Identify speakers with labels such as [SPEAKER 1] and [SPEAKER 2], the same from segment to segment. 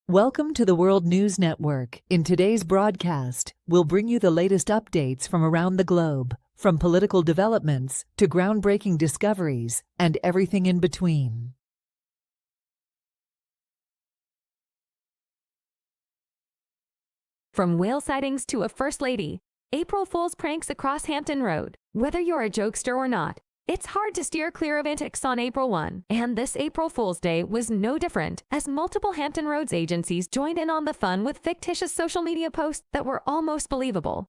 [SPEAKER 1] Welcome to the World News Network. In today's broadcast, we'll bring you the latest updates from around the globe, from political developments to groundbreaking discoveries and everything in between.
[SPEAKER 2] From whale sightings to a first lady, April Fool's pranks across Hampton Road. Whether you're a jokester or not, it's hard to steer clear of antics on April 1, and this April Fool's Day was no different, as multiple Hampton Roads agencies joined in on the fun with fictitious social media posts that were almost believable.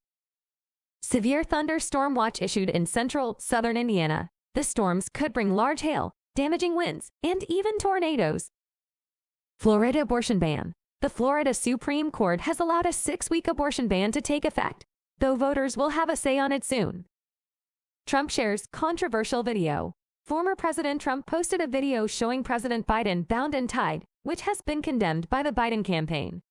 [SPEAKER 2] Severe thunderstorm watch issued in central, southern Indiana. The storms could bring large hail, damaging winds, and even tornadoes. Florida abortion ban. The Florida Supreme Court has allowed a 6-week abortion ban to take effect, though voters will have a say on it soon. Trump shares controversial video. Former President Trump posted a video showing President Biden bound and tied, which has been condemned by the Biden campaign.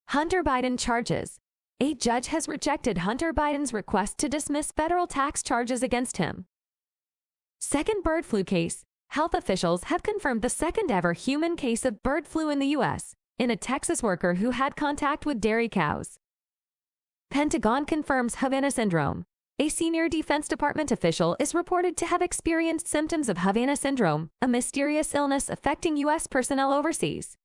[SPEAKER 2] Hunter Biden charges. A judge has rejected Hunter Biden's request to dismiss federal tax charges against him. Second bird flu case. Health officials have confirmed the second-ever human case of bird flu in the U.S., in a Texas worker who had contact with dairy cows. Pentagon confirms Havana syndrome. A senior Defense Department official is reported to have experienced symptoms of Havana syndrome, a mysterious illness affecting U.S. personnel overseas.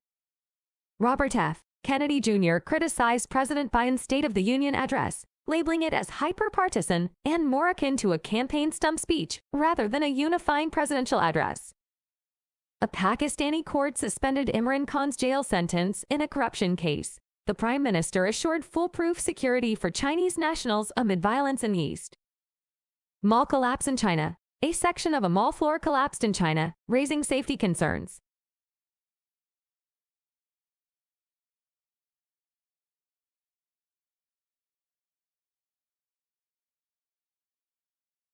[SPEAKER 2] Robert F. Kennedy Jr. criticized President Biden's State of the Union address, labeling it as hyper-partisan and more akin to a campaign stump speech rather than a unifying presidential address. A Pakistani court suspended Imran Khan's jail sentence in a corruption case. The Prime Minister assured foolproof security for Chinese nationals amid violence in the East. Mall collapse in China. A section of a mall floor collapsed in China, raising safety concerns.